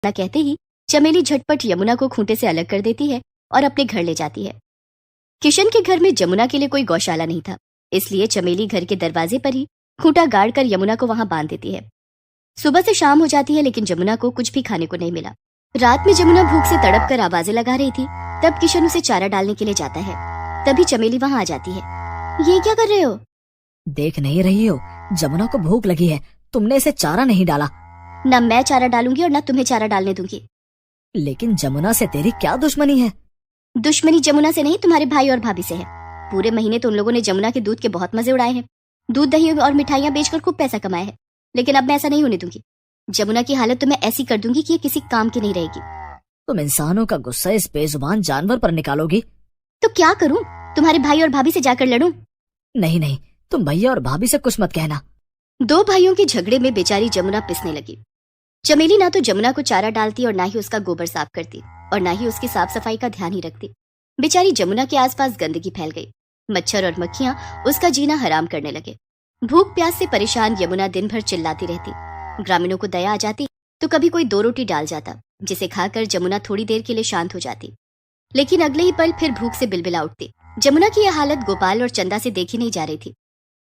ना कहते ही चमेली झटपट यमुना को खूंटे से अलग कर देती है और अपने घर ले जाती है। किशन के घर में जमुना के लिए कोई गौशाला नहीं था, इसलिए चमेली घर के दरवाजे पर ही खूंटा गाड़ कर यमुना को वहां बांध देती है। सुबह से शाम हो जाती है लेकिन जमुना को कुछ भी खाने को नहीं मिला। रात में जमुना भूख से तड़प कर आवाजें लगा रही थी, तब किशन उसे चारा डालने के लिए जाता है। तभी चमेली वहां आ जाती है। ये क्या कर रहे हो? देख नहीं रही हो, जमुना को भूख लगी है, तुमने इसे चारा नहीं डाला। न मैं चारा डालूंगी और न तुम्हें चारा डालने दूंगी। लेकिन जमुना से तेरी क्या दुश्मनी है? दुश्मनी जमुना से नहीं, तुम्हारे भाई और भाभी से है। पूरे महीने तो उन लोगों ने जमुना के दूध के बहुत मजे उड़ाए हैं, दूध दही और मिठाइयां बेचकर खूब पैसा कमाया है, लेकिन अब मैं ऐसा नहीं होने दूंगी। जमुना की हालत तो मैं ऐसी कर दूंगी कि ये किसी काम की नहीं रहेगी। तुम इंसानों का गुस्सा इस बेजुबान जानवर पर निकालोगी? तो क्या करूं? तुम्हारे भाई और भाभी से जाकर लड़ूं? नहीं नहीं, तुम भैया और भाभी से कुछ मत कहना। दो भाइयों के झगड़े में बेचारी जमुना पिसने लगी। चमेली ना तो जमुना को चारा डालती और ना ही उसका गोबर साफ करती और ना ही उसकी साफ सफाई का ध्यान ही रखती। बेचारी जमुना के आसपास गंदगी फैल गई। मच्छर और मक्खियां उसका जीना हराम करने लगे। भूख प्यास से परेशान यमुना दिन भर चिल्लाती रहती। ग्रामीणों को दया आ जाती तो कभी कोई 2 रोटी डाल जाता, जिसे खाकर जमुना थोड़ी देर के लिए शांत हो जाती, लेकिन अगले ही पल फिर भूख से बिलबिला उठती। जमुना की यह हालत गोपाल और चंदा से देखी नहीं जा रही थी।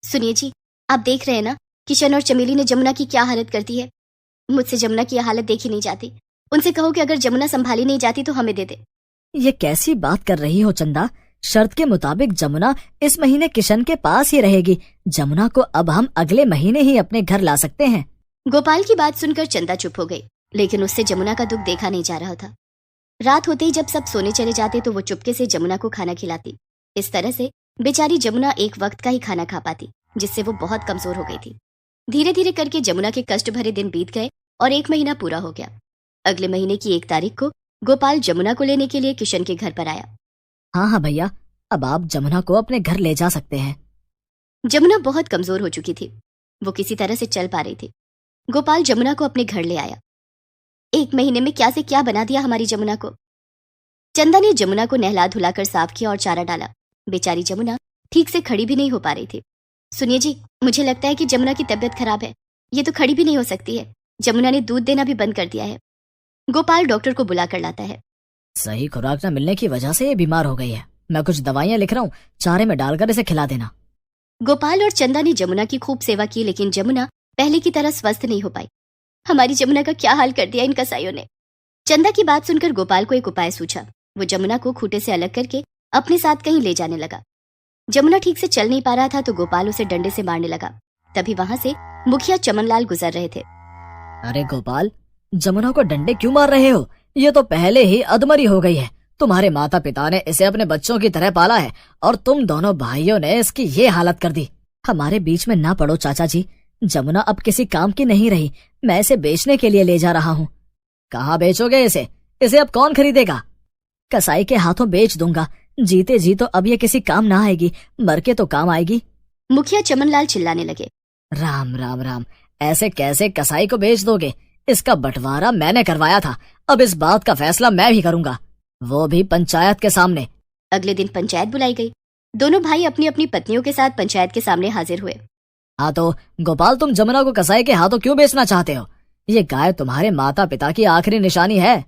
सुनिए जी, आप देख रहे हैं ना किशन और चमेली ने जमुना की क्या हालत कर दी है। मुझसे जमुना की यह हालत देखी नहीं जाती। उनसे कहो कि अगर जमुना संभाली नहीं जाती तो हमें दे दे। ये कैसी बात कर रही हो चंदा? शर्त के मुताबिक जमुना इस महीने किशन के पास ही रहेगी। जमुना को अब हम अगले महीने ही अपने घर ला सकते हैं। गोपाल की बात सुनकर चंदा चुप हो गई, लेकिन उससे जमुना का दुख देखा नहीं जा रहा था। रात होते ही जब सब सोने चले जाते तो वो चुपके से जमुना को खाना खिलाती। इस तरह से बेचारी जमुना एक वक्त का ही खाना खा पाती, जिससे वो बहुत कमजोर हो गई थी। धीरे धीरे करके जमुना के कष्ट भरे दिन बीत गए और 1 महीना पूरा हो गया। अगले महीने की 1 तारीख को गोपाल जमुना को लेने के लिए किशन के घर पर आया। हाँ हाँ भैया, अब आप जमुना को अपने घर ले जा सकते हैं। जमुना बहुत कमजोर हो चुकी थी, वो किसी तरह से चल पा रही थी। गोपाल जमुना को अपने घर ले आया। 1 महीने में क्या से क्या बना दिया हमारी जमुना को। चंदा ने जमुना को नहला धुलाकर साफ किया और चारा डाला। बेचारी जमुना ठीक से खड़ी भी नहीं हो पा रही थी। सुनिए जी, मुझे लगता है कि जमुना की तबीयत खराब है, ये तो खड़ी भी नहीं हो सकती है। जमुना ने दूध देना भी बंद कर दिया है। गोपाल डॉक्टर को बुलाकर लाता है। सही खुराक न मिलने की वजह से ये बीमार हो गई है। मैं कुछ दवाइयाँ लिख रहा हूँ, चारे में डालकर इसे खिला देना। गोपाल और चंदा ने जमुना की खूब सेवा की, लेकिन जमुना पहले की तरह स्वस्थ नहीं हो पाई। हमारी जमुना का क्या हाल कर दिया इन कसाईयों ने। चंदा की बात सुनकर गोपाल को एक उपाय सूझा। वो जमुना को खूंटे से अलग करके अपने साथ कहीं ले जाने लगा। जमुना ठीक से चल नहीं पा रहा था तो गोपाल उसे डंडे से मारने लगा। तभी वहां से मुखिया चमनलाल गुजर रहे थे। अरे गोपाल, जमुना को डंडे क्यों मार रहे हो? ये तो पहले ही अधमरी हो गई है। तुम्हारे माता पिता ने इसे अपने बच्चों की तरह पाला है और तुम दोनों भाइयों ने इसकी ये हालत कर दी। हमारे बीच में ना पड़ो चाचा जी। जमुना अब किसी काम की नहीं रही। मैं इसे बेचने के लिए ले जा रहा हूँ। कहाँ बेचोगे इसे? इसे अब कौन खरीदेगा? कसाई के हाथों बेच दूंगा। जीते जी तो अब ये किसी काम ना आएगी, मर के तो काम आएगी। मुखिया चमनलाल चिल्लाने लगे। राम राम राम, ऐसे कैसे कसाई को बेच दोगे? इसका बंटवारा मैंने करवाया था, अब इस बात का फैसला मैं भी करूंगा, वो भी पंचायत के सामने। अगले दिन पंचायत बुलाई गई। दोनों भाई अपनी अपनी पत्नियों के साथ पंचायत के सामने हाजिर हुए। हाँ तो गोपाल, तुम जमुना को कसाई के हाथों क्यों बेचना चाहते हो? ये गाय तुम्हारे माता पिता की आखिरी निशानी है।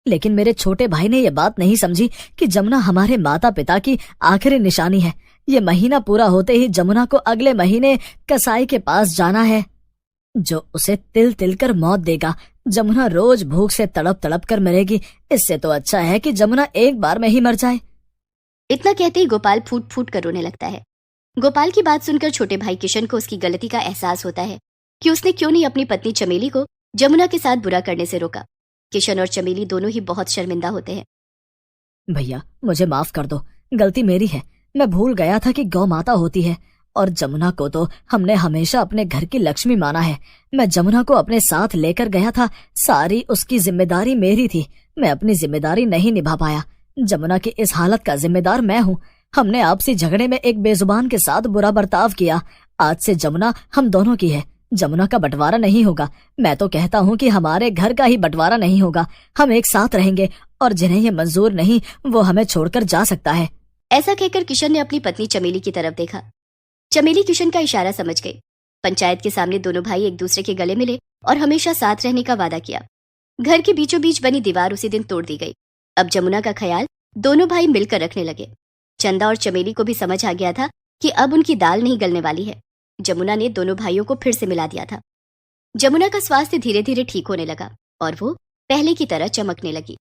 लेकिन मेरे छोटे भाई ने ये बात नहीं समझी कि जमुना हमारे माता पिता की आखिरी निशानी है। ये महीना पूरा होते ही जमुना को अगले महीने कसाई के पास जाना है, जो उसे तिल तिल कर मौत देगा। जमुना रोज भूख से तड़प तड़प कर मरेगी। इससे तो अच्छा है कि जमुना एक बार में ही मर जाए। इतना कहते ही गोपाल फूट फूट कर रोने लगता है। गोपाल की बात सुनकर छोटे भाई किशन को उसकी गलती का एहसास होता है कि उसने क्यों नहीं अपनी पत्नी चमेली को जमुना के साथ बुरा करने से रोका। किशन और चमेली दोनों ही बहुत शर्मिंदा होते हैं। भैया, मुझे माफ कर दो, गलती मेरी है। मैं भूल गया था कि गौ माता होती है और जमुना को तो हमने हमेशा अपने घर की लक्ष्मी माना है। मैं जमुना को अपने साथ लेकर गया था, सारी उसकी जिम्मेदारी मेरी थी। मैं अपनी जिम्मेदारी नहीं निभा पाया। जमुना की इस हालत का जिम्मेदार मैं हूँ। हमने आपसी झगड़े में एक बेजुबान के साथ बुरा बर्ताव किया। आज से जमुना हम दोनों की है। जमुना का बंटवारा नहीं होगा। मैं तो कहता हूँ कि हमारे घर का ही बंटवारा नहीं होगा। हम एक साथ रहेंगे और जिन्हें ये मंजूर नहीं वो हमें छोड़कर जा सकता है। ऐसा कहकर किशन ने अपनी पत्नी चमेली की तरफ देखा। चमेली किशन का इशारा समझ गई। पंचायत के सामने दोनों भाई एक दूसरे के गले मिले और हमेशा साथ रहने का वादा किया। घर के बीचों बीच बनी दीवार उसी दिन तोड़ दी गई। अब जमुना का ख्याल दोनों भाई मिलकर रखने लगे। चंदा और चमेली को भी समझ आ गया था कि अब उनकी दाल नहीं गलने वाली है। जमुना ने दोनों भाइयों को फिर से मिला दिया था। जमुना का स्वास्थ्य धीरे धीरे ठीक होने लगा और वो पहले की तरह चमकने लगी।